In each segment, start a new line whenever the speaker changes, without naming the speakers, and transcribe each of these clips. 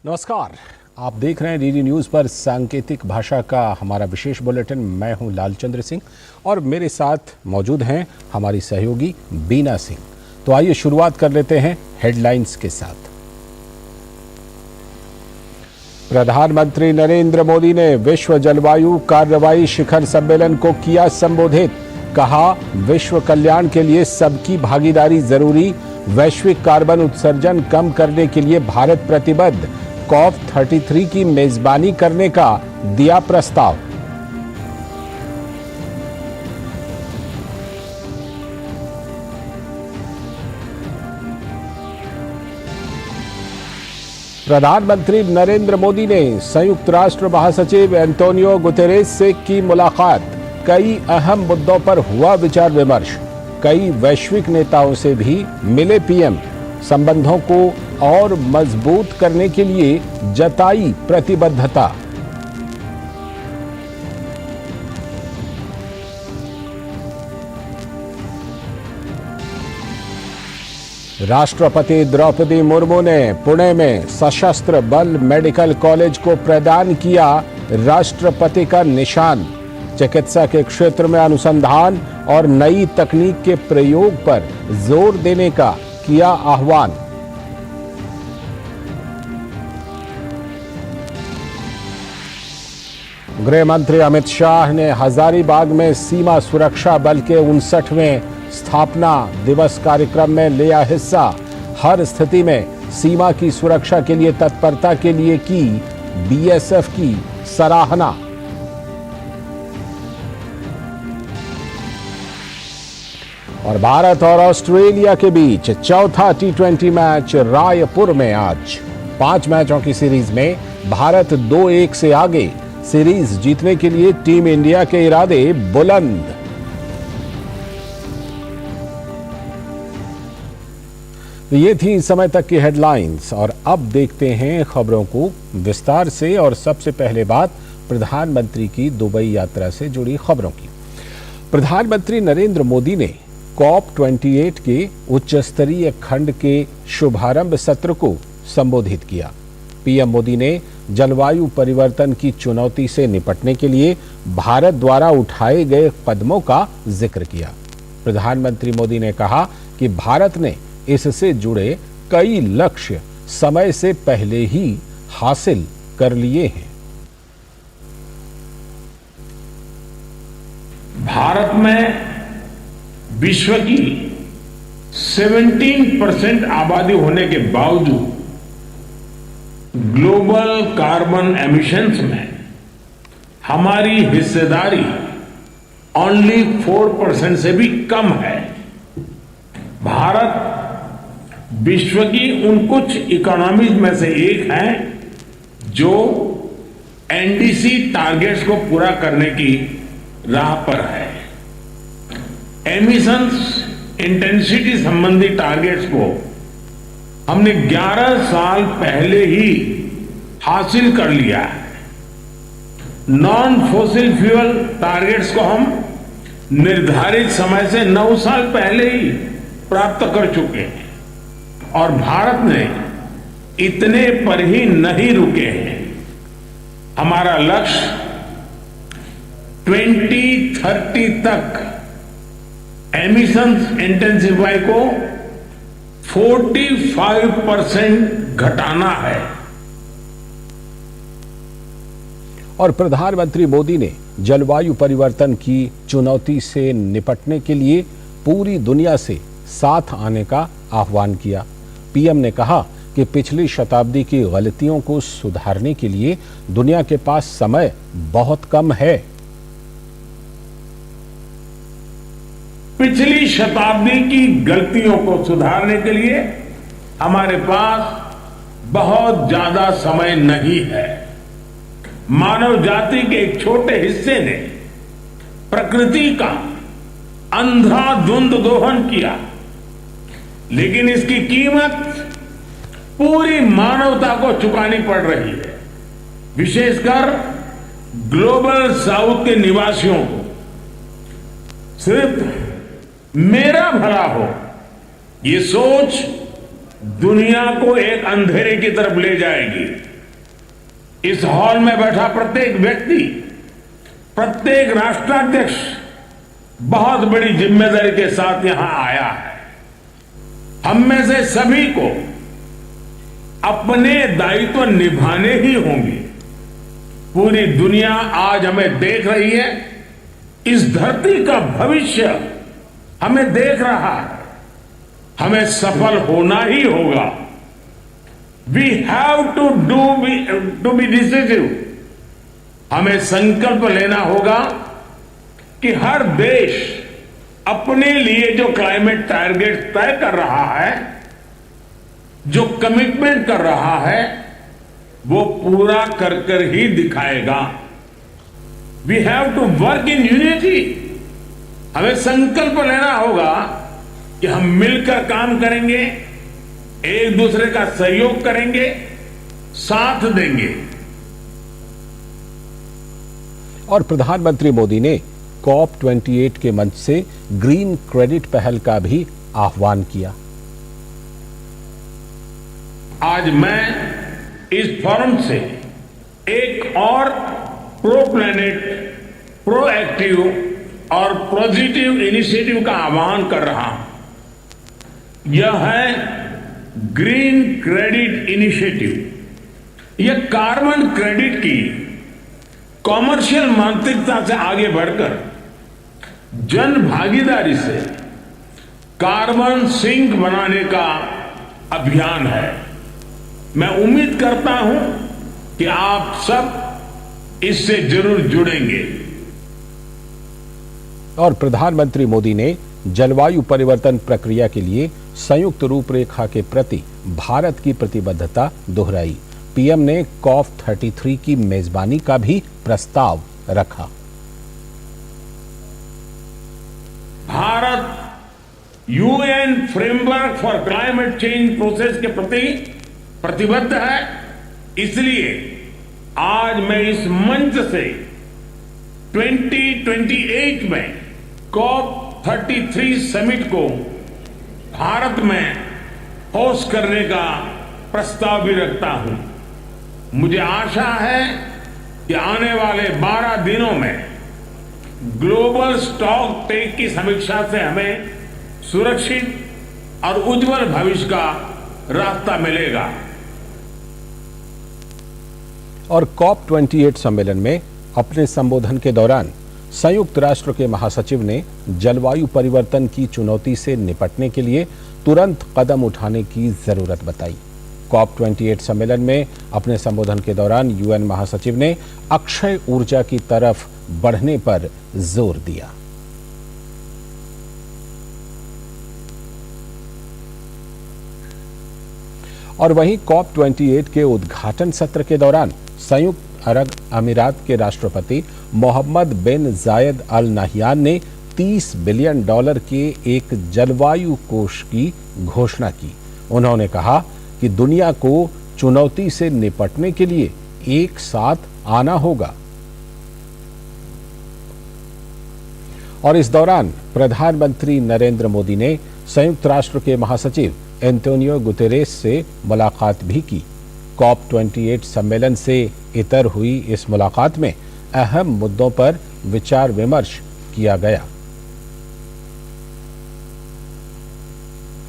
नमस्कार, आप देख रहे हैं डीडी न्यूज़ पर सांकेतिक भाषा का हमारा विशेष बुलेटिन। मैं हूं लालचंद्र सिंह और मेरे साथ मौजूद हैं हमारी सहयोगी बीना सिंह। तो आइए शुरुआत कर लेते हैं हेडलाइंस के साथ। प्रधानमंत्री नरेंद्र मोदी ने विश्व जलवायु कार्रवाई शिखर सम्मेलन को किया संबोधित। कहा, विश्व कल्याण के लिए सबकी भागीदारी जरूरी। वैश्विक कार्बन उत्सर्जन कम करने के लिए भारत प्रतिबद्ध। COP33 की मेजबानी करने का दिया प्रस्ताव। प्रधानमंत्री नरेंद्र मोदी ने संयुक्त राष्ट्र महासचिव एंटोनियो गुतेरेस से की मुलाकात। कई अहम मुद्दों पर हुआ विचार विमर्श। कई वैश्विक नेताओं से भी मिले पीएम। संबंधों को और मजबूत करने के लिए जताई प्रतिबद्धता। राष्ट्रपति द्रौपदी मुर्मू ने पुणे में सशस्त्र बल मेडिकल कॉलेज को प्रदान किया राष्ट्रपति का निशान। चिकित्सा के क्षेत्र में अनुसंधान और नई तकनीक के प्रयोग पर जोर देने का किया आह्वान। गृह मंत्री अमित शाह ने हजारीबाग में सीमा सुरक्षा बल के 59वें स्थापना दिवस कार्यक्रम में लिया हिस्सा। हर स्थिति में सीमा की सुरक्षा के लिए तत्परता के लिए की बीएसएफ की सराहना। और भारत और ऑस्ट्रेलिया के बीच चौथा T20 मैच रायपुर में आज। 5 मैचों की सीरीज में भारत 2-1 से आगे। सीरीज जीतने के लिए टीम इंडिया के इरादे बुलंद। तो ये थी इस समय तक की हेडलाइंस और अब देखते हैं खबरों को विस्तार से। और सबसे पहले बात प्रधानमंत्री की दुबई यात्रा से जुड़ी खबरों की। प्रधानमंत्री नरेंद्र मोदी ने COP28 के उच्च स्तरीय खंड के शुभारंभ सत्र को संबोधित किया। पीएम मोदी ने जलवायु परिवर्तन की चुनौती से निपटने के लिए भारत द्वारा उठाए गए कदमों का जिक्र किया। प्रधानमंत्री मोदी ने कहा कि भारत ने इससे जुड़े कई लक्ष्य समय से पहले ही हासिल कर लिए हैं।
भारत में विश्व की 17% आबादी होने के बावजूद ग्लोबल कार्बन एमिशंस में हमारी हिस्सेदारी ओनली 4% से भी कम है। भारत विश्व की उन कुछ इकोनॉमीज में से एक है जो एनडीसी टारगेट्स को पूरा करने की राह पर है। एमिशंस इंटेंसिटी संबंधी टारगेट्स को हमने 11 साल पहले ही हासिल कर लिया है। नॉन फॉसिल फ्यूल टारगेट्स को हम निर्धारित समय से 9 साल पहले ही प्राप्त कर चुके हैं और भारत ने इतने पर ही नहीं रुके हैं। हमारा लक्ष्य 2030 तक एमिशंस इंटेंसिफाई को 45% घटाना है।
और प्रधानमंत्री मोदी ने जलवायु परिवर्तन की चुनौती से निपटने के लिए पूरी दुनिया से साथ आने का आह्वान किया। पीएम ने कहा कि पिछली शताब्दी की गलतियों को सुधारने के लिए दुनिया के पास समय बहुत कम है।
पिछली शताब्दी की गलतियों को सुधारने के लिए हमारे पास बहुत ज्यादा समय नहीं है। मानव जाति के एक छोटे हिस्से ने प्रकृति का अंधाधुंध दोहन किया, लेकिन इसकी कीमत पूरी मानवता को चुकानी पड़ रही है। विशेषकर ग्लोबल साउथ के निवासियों को सिर्फ मेरा भला हो, ये सोच दुनिया को एक अंधेरे की तरफ ले जाएगी। इस हॉल में बैठा प्रत्येक व्यक्ति, प्रत्येक राष्ट्राध्यक्ष बहुत बड़ी जिम्मेदारी के साथ यहां आया है। हम में से सभी को अपने दायित्व निभाने ही होंगे। पूरी दुनिया आज हमें देख रही है, इस धरती का भविष्य हमें देख रहा है, हमें सफल होना ही होगा। We have to be decisive. हमें संकल्प लेना होगा कि हर देश अपने लिए जो क्लाइमेट टारगेट तय कर रहा है, जो कमिटमेंट कर रहा है, वो पूरा कर कर ही दिखाएगा। We have to work in unity. हमें संकल्प लेना होगा कि हम मिलकर काम करेंगे, एक दूसरे का सहयोग करेंगे, साथ देंगे।
और प्रधानमंत्री मोदी ने COP28 के मंच से ग्रीन क्रेडिट पहल का भी आह्वान किया।
आज मैं इस फोरम से एक और प्रो प्लैनेट, प्रोएक्टिव और पॉजिटिव इनिशिएटिव का आह्वान कर रहा हूं। यह है ग्रीन क्रेडिट इनिशिएटिव। यह कार्बन क्रेडिट की कॉमर्शियल मानसिकता से आगे बढ़कर जन भागीदारी से कार्बन सिंक बनाने का अभियान है। मैं उम्मीद करता हूं कि आप सब इससे जरूर जुड़ेंगे।
और प्रधानमंत्री मोदी ने जलवायु परिवर्तन प्रक्रिया के लिए संयुक्त रूपरेखा के प्रति भारत की प्रतिबद्धता दोहराई। पीएम ने COP33 की मेजबानी का भी प्रस्ताव रखा।
Bharat UN framework for climate change process के प्रति प्रतिबद्ध है। इसलिए आज मैं इस मंच से 2028 में COP33 समिट को भारत में होस्ट करने का प्रस्ताव भी रखता हूं। मुझे आशा है कि आने वाले 12 दिनों में ग्लोबल स्टॉक टेक की समीक्षा से हमें सुरक्षित और उज्जवल भविष्य का रास्ता मिलेगा।
और COP28 सम्मेलन में अपने संबोधन के दौरान संयुक्त राष्ट्र के महासचिव ने जलवायु परिवर्तन की चुनौती से निपटने के लिए तुरंत कदम उठाने की जरूरत बताई। COP28 सम्मेलन में अपने संबोधन के दौरान यूएन महासचिव ने अक्षय ऊर्जा की तरफ बढ़ने पर जोर दिया। और वहीं COP28 के उद्घाटन सत्र के दौरान संयुक्त अरब अमीरात के राष्ट्रपति मोहम्मद बिन जायद अल नहयान ने $30 बिलियन के एक जलवायु कोष की घोषणा की। उन्होंने कहा कि दुनिया को चुनौती से निपटने के लिए एक साथ आना होगा। और इस दौरान प्रधानमंत्री नरेंद्र मोदी ने संयुक्त राष्ट्र के महासचिव एंटोनियो गुतेरेस से मुलाकात भी की। COP28 सम्मेलन से इतर हुई इस मुलाकात में अहम मुद्दों पर विचार विमर्श किया गया।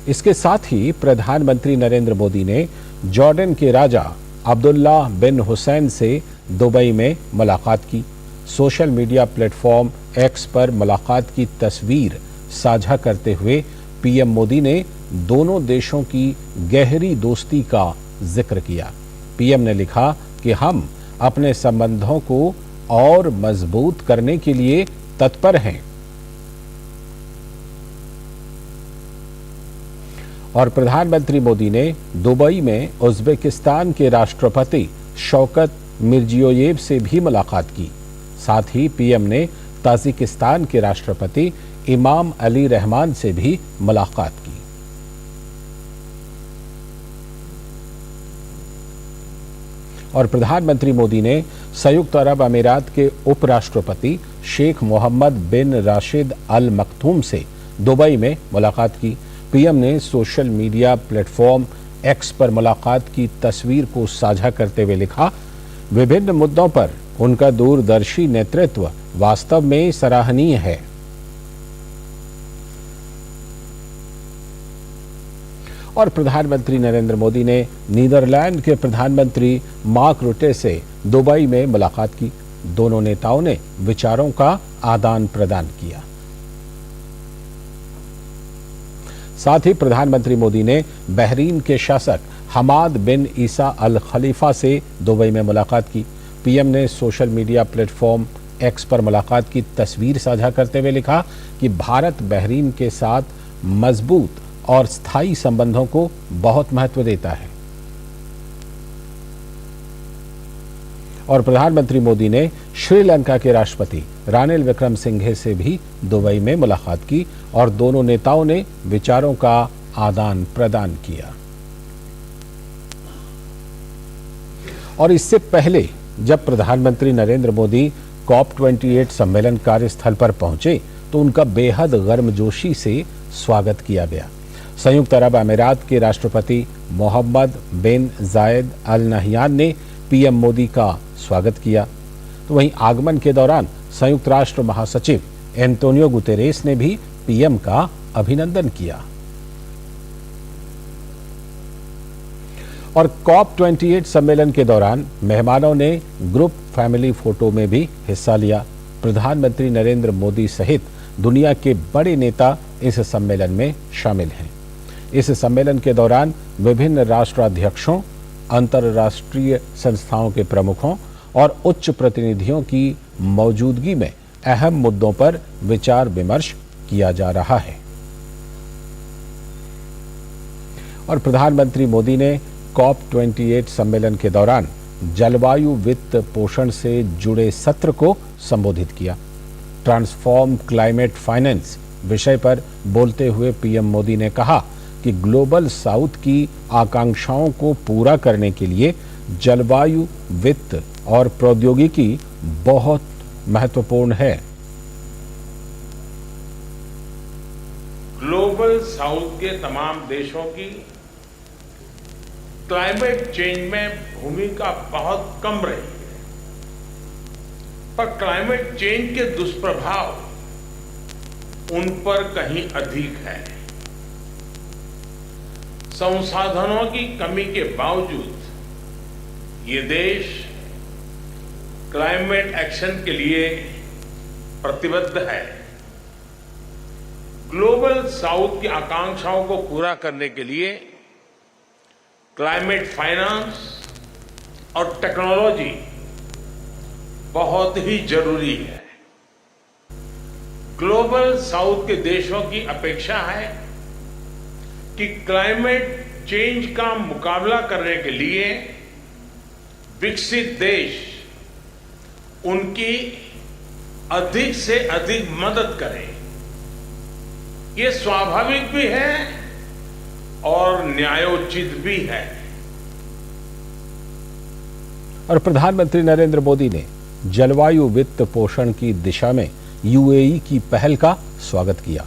इसके साथ ही प्रधानमंत्री नरेंद्र मोदी ने जॉर्डन के राजा अब्दुल्ला बिन हुसैन से दुबई में मुलाकात की। सोशल मीडिया प्लेटफॉर्म X पर मुलाकात की तस्वीर साझा करते हुए पीएम मोदी ने दोनों देशों की गहरी दोस्ती का जिक्र किया। पीएम ने लिखा कि हम अपने संबंधों को और मजबूत करने के लिए तत्पर हैं। और प्रधानमंत्री मोदी ने दुबई में उज्बेकिस्तान के राष्ट्रपति शौकत मिर्जियोयेव से भी मुलाकात की। साथ ही पीएम ने ताजिकिस्तान के राष्ट्रपति इमाम अली रहमान से भी मुलाकात की। और प्रधानमंत्री मोदी ने संयुक्त अरब अमीरात के उपराष्ट्रपति शेख मोहम्मद बिन राशिद अल मक्तूम से दुबई में मुलाकात की। पीएम ने सोशल मीडिया प्लेटफॉर्म X पर मुलाकात की तस्वीर को साझा करते हुए लिखा विभिन्न मुद्दों पर उनका दूरदर्शी नेतृत्व वास्तव में सराहनीय है। और प्रधानमंत्री नरेंद्र मोदी ने नीदरलैंड के प्रधानमंत्री मार्क रुटे से दुबई में मुलाकात की। दोनों नेताओं ने विचारों का आदान प्रदान किया। साथ ही प्रधानमंत्री मोदी ने बहरीन के शासक हमाद बिन ईसा अल खलीफा से दुबई में मुलाकात की। पीएम ने सोशल मीडिया प्लेटफॉर्म एक्स पर मुलाकात की तस्वीर साझा करते हुए लिखा कि भारत बहरीन के साथ मजबूत और स्थायी संबंधों को बहुत महत्व देता है। और प्रधानमंत्री मोदी ने श्रीलंका के राष्ट्रपति रानिल विक्रमसिंघे से भी दुबई में मुलाकात की और दोनों नेताओं ने विचारों का आदान प्रदान किया। और इससे पहले जब प्रधानमंत्री नरेंद्र मोदी COP28 सम्मेलन कार्यस्थल पर पहुंचे तो उनका बेहद गर्मजोशी से स्वागत किया गया। संयुक्त अरब अमीरात के राष्ट्रपति मोहम्मद बिन जायद अल नहयान ने पीएम मोदी का स्वागत किया। तो वहीं आगमन के दौरान संयुक्त राष्ट्र महासचिव एंटोनियो गुतेरेस ने भी पीएम का अभिनंदन किया। और COP28 सम्मेलन के दौरान मेहमानों ने ग्रुप फैमिली फोटो में भी हिस्सा लिया। प्रधानमंत्री नरेंद्र मोदी सहित दुनिया के बड़े नेता इस सम्मेलन में शामिल हैं। इस सम्मेलन के दौरान विभिन्न राष्ट्राध्यक्षों, अंतर्राष्ट्रीय संस्थाओं के प्रमुखों और उच्च प्रतिनिधियों की मौजूदगी में अहम मुद्दों पर विचार विमर्श किया जा रहा है। और प्रधानमंत्री मोदी ने COP28 सम्मेलन के दौरान जलवायु वित्त पोषण से जुड़े सत्र को संबोधित किया। ट्रांसफॉर्म क्लाइमेट फाइनेंस विषय पर बोलते हुए पीएम मोदी ने कहा कि ग्लोबल साउथ की आकांक्षाओं को पूरा करने के लिए जलवायु वित्त और प्रौद्योगिकी बहुत महत्वपूर्ण है।
ग्लोबल साउथ के तमाम देशों की क्लाइमेट चेंज में भूमिका बहुत कम रही है, पर क्लाइमेट चेंज के दुष्प्रभाव उन पर कहीं अधिक है। संसाधनों की कमी के बावजूद ये देश क्लाइमेट एक्शन के लिए प्रतिबद्ध है। ग्लोबल साउथ की आकांक्षाओं को पूरा करने के लिए क्लाइमेट फाइनेंस और टेक्नोलॉजी बहुत ही जरूरी है। ग्लोबल साउथ के देशों की अपेक्षा है कि क्लाइमेट चेंज का मुकाबला करने के लिए विकसित देश उनकी अधिक से अधिक मदद करें। ये स्वाभाविक भी है और न्यायोचित भी है।
और प्रधानमंत्री नरेंद्र मोदी ने जलवायु वित्त पोषण की दिशा में यूएई की पहल का स्वागत किया।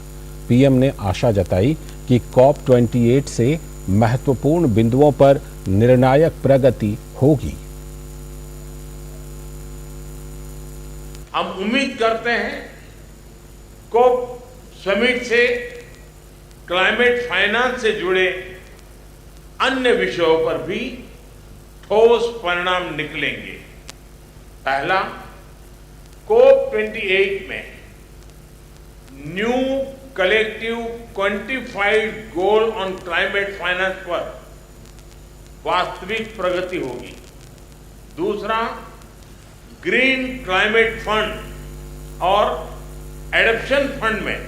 पीएम ने आशा जताई कि COP28 से महत्वपूर्ण बिंदुओं पर निर्णायक प्रगति होगी।
हम उम्मीद करते हैं COP समिट से क्लाइमेट फाइनेंस से जुड़े अन्य विषयों पर भी ठोस परिणाम निकलेंगे। पहला, COP28 में new collective quantified goal on climate finance पर वास्तविक प्रगति होगी। दूसरा, ग्रीन क्लाइमेट फंड और एडप्शन फंड में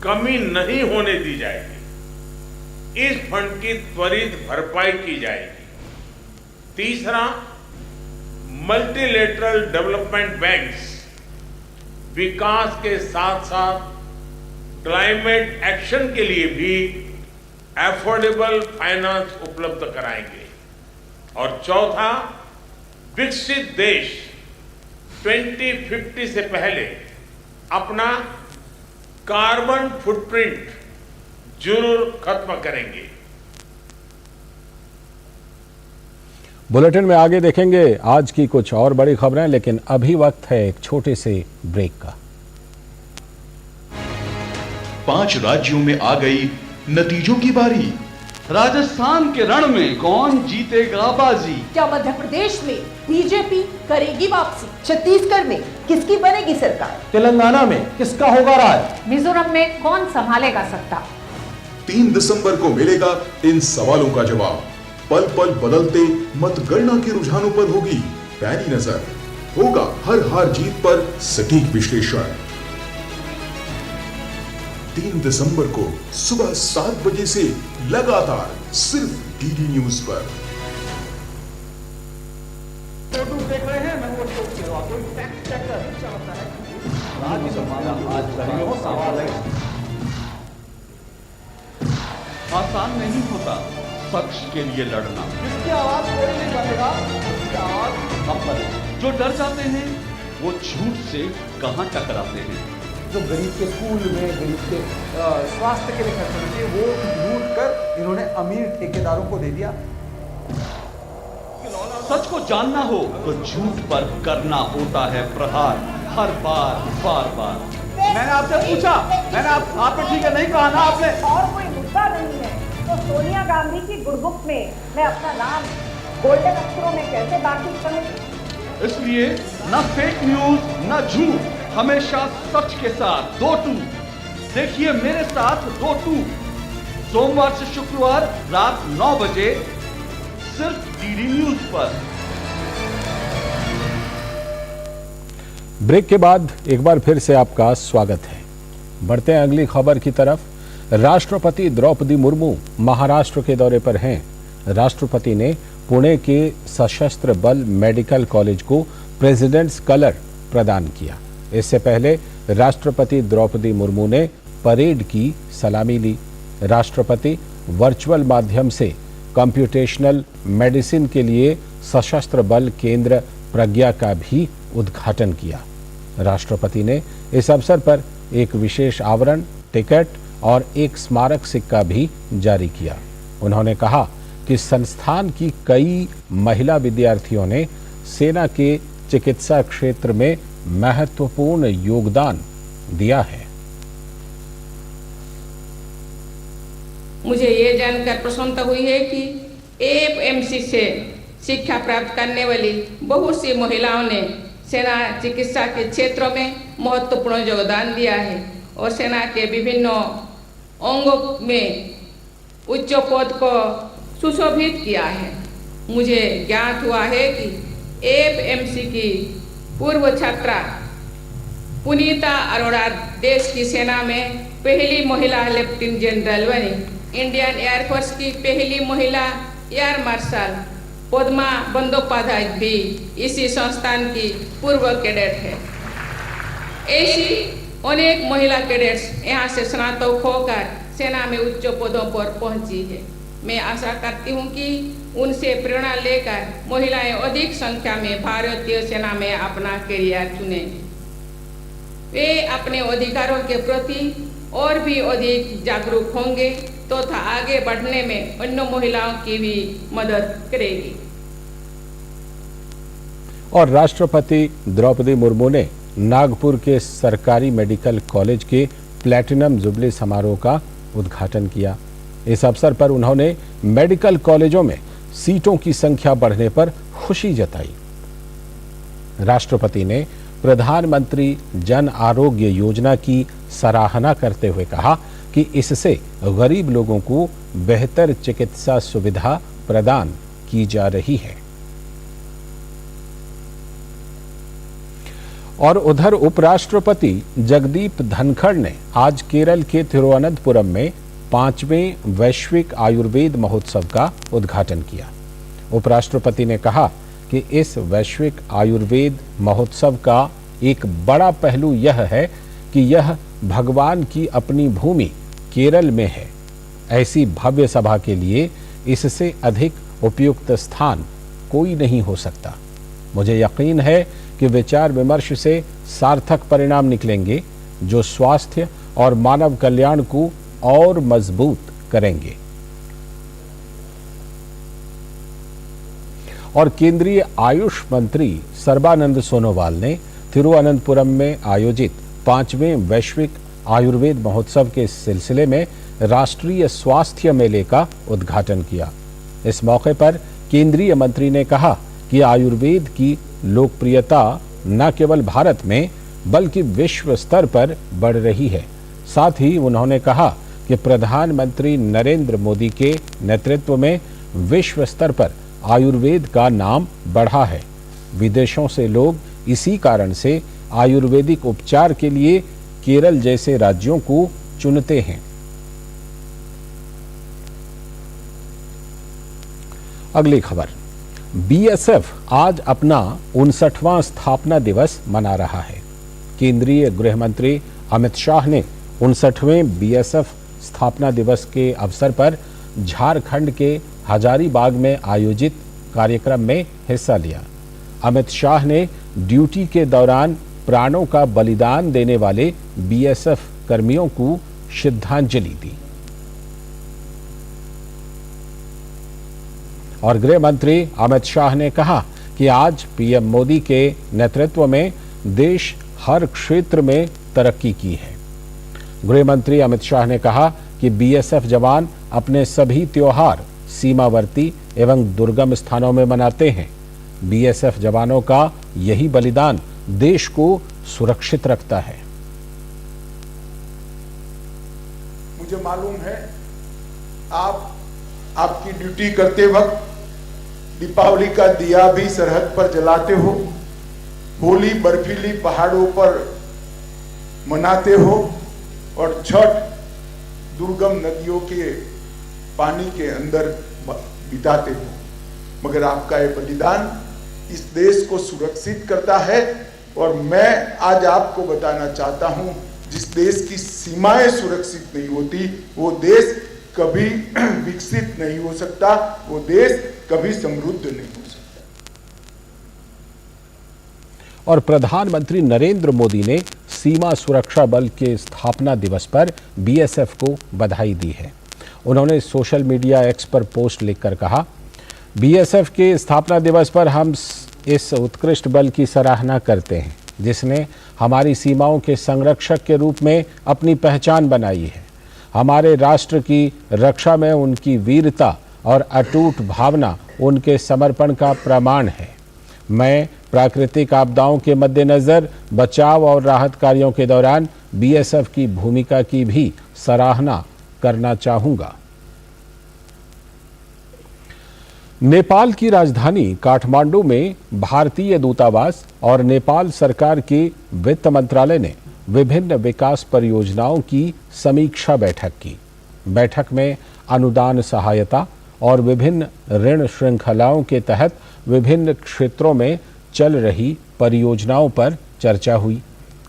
कमी नहीं होने दी जाएगी। इस फंड की त्वरित भरपाई की जाएगी। तीसरा, मल्टीलेटरल डेवलपमेंट बैंक्स विकास के साथ साथ क्लाइमेट एक्शन के लिए भी एफोर्डेबल फाइनेंस उपलब्ध कराएंगे। और चौथा, विकसित देश 2050 से पहले अपना कार्बन फुटप्रिंट जरूर खत्म करेंगे।
बुलेटिन में आगे देखेंगे आज की कुछ और बड़ी खबरें, लेकिन अभी वक्त है एक छोटे से ब्रेक का।
5 राज्यों में आ गई नतीजों की बारी।
राजस्थान के रण में कौन जीतेगा बाजी?
क्या मध्य प्रदेश में बीजेपी करेगी वापसी?
छत्तीसगढ़ में किसकी बनेगी सरकार?
तेलंगाना में किसका होगा राज?
मिजोरम में कौन संभालेगा सत्ता?
3 दिसंबर को मिलेगा इन सवालों का जवाब। पल पल बदलते मतगणना के रुझानों पर होगी पैनी नजर। होगा हर हार जीत पर सटीक विश्लेषण। 3 दिसंबर को सुबह 7 बजे से लगातार सिर्फ डीडी न्यूज पर।
फोटो देख रहे हैं, मैं वो कोई फैक्ट चेकर चलता है। राज्यसभा आज करेंगे वो सवाल है।
आसान नहीं होता सच के लिए लड़ना।
जिसकी आवाज कोई नहीं बनेगा, उसकी आवाज हम बनेंगे।
जो डर जाते हैं वो झूठ से कहां टकराते हैं।
जो गरीब के स्कूल में, गरीब के स्वास्थ्य के लिए खर्च होना चाहिए, वो लूट कर इन्होंने अमीर ठेकेदारों को दे दिया।
सच को जानना हो तो झूठ पर करना होता है प्रहार, हर बार बार बार।
मैंने आपसे पूछा, मैंने आपने ठीक है नहीं कहा ना आपने।
और कोई मुद्दा नहीं है तो सोनिया गांधी की गुडबुक में मैं अपना नाम गोल्डन अक्षरों में कैसे दाखिल करूं?
इसलिए न फेक न्यूज न झूठ, हमेशा सच के साथ 2-2। देखिए मेरे साथ 2-2 सोमवार से शुक्रवार रात 9 बजे सिर्फ डीडी न्यूज पर।
ब्रेक के बाद एक बार फिर से आपका स्वागत है। बढ़ते हैं अगली खबर की तरफ। राष्ट्रपति द्रौपदी मुर्मू महाराष्ट्र के दौरे पर हैं। राष्ट्रपति ने पुणे के सशस्त्र बल मेडिकल कॉलेज को प्रेसिडेंट्स कलर प्रदान किया। इससे पहले राष्ट्रपति द्रौपदी मुर्मू ने परेड की सलामी ली। राष्ट्रपति वर्चुअल माध्यम से कंप्यूटेशनल मेडिसिन के लिए सशस्त्र बल केंद्र प्रज्ञा का भी उद्घाटन किया। राष्ट्रपति ने इस अवसर पर एक विशेष आवरण, टिकट और एक स्मारक सिक्का भी जारी किया। उन्होंने कहा कि संस्थान की कई महिला विद्यार्थियों ने सेना के चिकित्सा क्षेत्र में महत्वपूर्ण योगदान दिया है।
मुझे ये जानकर प्रसन्नता हुई है कि एएफएमसी से शिक्षा प्राप्त करने वाली बहुत सी महिलाओं ने सेना चिकित्सा के क्षेत्रों में महत्वपूर्ण योगदान दिया है और सेना के विभिन्न अंगों में उच्च पद को सुशोभित किया है। मुझे ज्ञात हुआ है कि एएफएमसी की पूर्व छात्रा पुनीता अरोड़ा देश की सेना में पहली महिला लेफ्टिनेंट जनरल बनी। इंडियन एयरफोर्स की पहली महिला एयर मार्शल पद्मा बंदोपाध्याय भी इसी संस्थान की पूर्व कैडेट है। ऐसी अनेक महिला कैडेट्स यहाँ से स्नातक होकर सेना में उच्च पदों पर पहुंची है। मैं आशा करती हूँ कि उनसे प्रेरणा लेकर महिलाएं अधिक संख्या में भारतीय सेना में अपना करियर चुनेंगी। वे अपने अधिकारों के प्रति और भी अधिक जागरूक होंगे तथा आगे बढ़ने में अन्य महिलाओं की भी मदद करेगी।
और राष्ट्रपति द्रौपदी मुर्मू ने नागपुर के सरकारी मेडिकल कॉलेज के प्लैटिनम जुबली समारोह का उद्घाटन किया। इस अवसर पर उन्होंने मेडिकल कॉलेजों में सीटों की संख्या बढ़ने पर खुशी जताई। राष्ट्रपति ने प्रधानमंत्री जन आरोग्य योजना की सराहना करते हुए कहा कि इससे गरीब लोगों को बेहतर चिकित्सा सुविधा प्रदान की जा रही है। और उधर उपराष्ट्रपति जगदीप धनखड़ ने आज केरल के तिरुवनंतपुरम में 5वें वैश्विक आयुर्वेद महोत्सव का उद्घाटन किया। उपराष्ट्रपति ने कहा कि इस वैश्विक आयुर्वेद महोत्सव का एक बड़ा पहलू यह है कि यह भगवान की अपनी भूमि केरल में है। ऐसी भव्य सभा के लिए इससे अधिक उपयुक्त स्थान कोई नहीं हो सकता। मुझे यकीन है कि विचार विमर्श से सार्थक परिणाम निकलेंगे जो स्वास्थ्य और मानव कल्याण को और मजबूत करेंगे। और केंद्रीय आयुष मंत्री सर्बानंद सोनोवाल ने तिरुवनंतपुरम में आयोजित 5वें वैश्विक आयुर्वेद महोत्सव के सिलसिले में राष्ट्रीय स्वास्थ्य मेले का उद्घाटन किया। इस मौके पर केंद्रीय मंत्री ने कहा कि आयुर्वेद की लोकप्रियता न केवल भारत में बल्कि विश्व स्तर पर बढ़ रही है। साथ ही उन्होंने कहा कि प्रधानमंत्री नरेंद्र मोदी के नेतृत्व में विश्व स्तर पर आयुर्वेद का नाम बढ़ा है। विदेशों से लोग इसी कारण से आयुर्वेदिक उपचार के लिए केरल जैसे राज्यों को चुनते हैं। अगली खबर, बीएसएफ आज अपना 59वां स्थापना दिवस मना रहा है। केंद्रीय गृह मंत्री अमित शाह ने 59वें बीएसएफ स्थापना दिवस के अवसर पर झारखंड के हजारीबाग में आयोजित कार्यक्रम में हिस्सा लिया। अमित शाह ने ड्यूटी के दौरान प्राणों का बलिदान देने वाले बीएसएफ कर्मियों को श्रद्धांजलि दी और गृह मंत्री अमित शाह ने कहा कि आज पीएम मोदी के नेतृत्व में देश हर क्षेत्र में तरक्की की है। गृह मंत्री अमित शाह ने कहा कि बीएसएफ जवान अपने सभी त्योहार सीमावर्ती एवं दुर्गम स्थानों में मनाते हैं। बीएसएफ जवानों का यही बलिदान देश को सुरक्षित रखता है।
मुझे मालूम है आप आपकी ड्यूटी करते वक्त दीपावली का दिया भी सरहद पर जलाते हो, होली बर्फीली पहाड़ों पर मनाते हो और छठ दुर्गम नदियों के पानी के अंदर बिताते हो। मगर आपका ये बलिदान इस देश को सुरक्षित करता है और मैं आज आपको बताना चाहता हूं, जिस देश की सीमाएं सुरक्षित नहीं होती वो देश कभी विकसित नहीं हो सकता, वो देश कभी समृद्ध नहीं हो सकता।
और प्रधानमंत्री नरेंद्र मोदी ने सीमा सुरक्षा बल के स्थापना दिवस पर बीएसएफ को बधाई दी है। उन्होंने सोशल मीडिया एक्स पर पोस्ट लिखकर कहा, बीएसएफ के स्थापना दिवस पर हम इस उत्कृष्ट बल की सराहना करते हैं जिसने हमारी सीमाओं के संरक्षक के रूप में अपनी पहचान बनाई है। हमारे राष्ट्र की रक्षा में उनकी वीरता और अटूट भावना उनके समर्पण का प्रमाण है। मैं प्राकृतिक आपदाओं के मद्देनजर बचाव और राहत कार्यों के दौरान बीएसएफ की भूमिका की भी सराहना करना चाहूंगा। नेपाल की राजधानी काठमांडू में भारतीय दूतावास और नेपाल सरकार के वित्त मंत्रालय ने विभिन्न विकास परियोजनाओं की समीक्षा बैठक की। बैठक में अनुदान सहायता और विभिन्न ऋण श्रृंखलाओं के तहत विभिन्न क्षेत्रों में चल रही परियोजनाओं पर चर्चा हुई।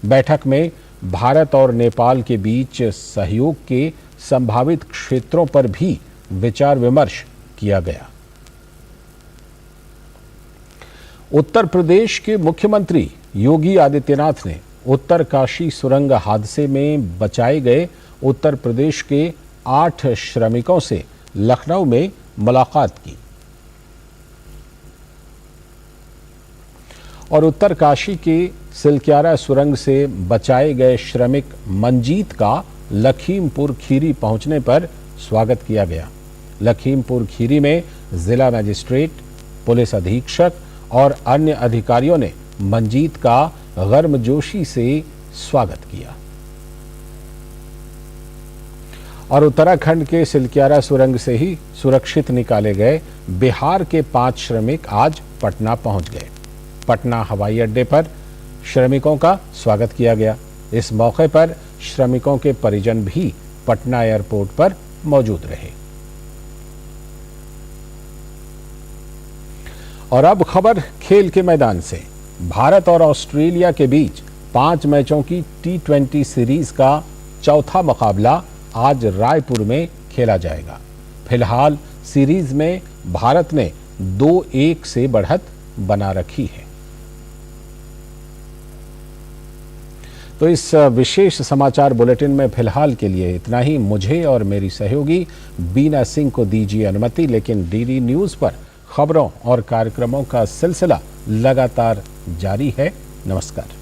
बैठक में भारत और नेपाल के बीच सहयोग के संभावित क्षेत्रों पर भी विचार विमर्श किया गया। उत्तर प्रदेश के मुख्यमंत्री योगी आदित्यनाथ ने उत्तरकाशी सुरंग हादसे में बचाए गए उत्तर प्रदेश के 8 श्रमिकों से लखनऊ में मुलाकात की और उत्तरकाशी के सिलक्यारा सुरंग से बचाए गए श्रमिक मंजीत का लखीमपुर खीरी पहुंचने पर स्वागत किया गया। लखीमपुर खीरी में जिला मजिस्ट्रेट, पुलिस अधीक्षक और अन्य अधिकारियों ने मंजीत का गर्मजोशी से स्वागत किया और उत्तराखंड के सिलक्यारा सुरंग से ही सुरक्षित निकाले गए बिहार के 5 श्रमिक आज पटना पहुंच गए। पटना हवाई अड्डे पर श्रमिकों का स्वागत किया गया। इस मौके पर श्रमिकों के परिजन भी पटना एयरपोर्ट पर मौजूद रहे। और अब खबर खेल के मैदान से। भारत और ऑस्ट्रेलिया के बीच 5 मैचों की T20 सीरीज का चौथा मुकाबला आज रायपुर में खेला जाएगा। फिलहाल सीरीज में भारत ने 2-1 से बढ़त बना रखी है। तो इस विशेष समाचार बुलेटिन में फिलहाल के लिए इतना ही। मुझे और मेरी सहयोगी बीना सिंह को दीजिए अनुमति, लेकिन डीडी न्यूज़ पर खबरों और कार्यक्रमों का सिलसिला लगातार जारी है। नमस्कार।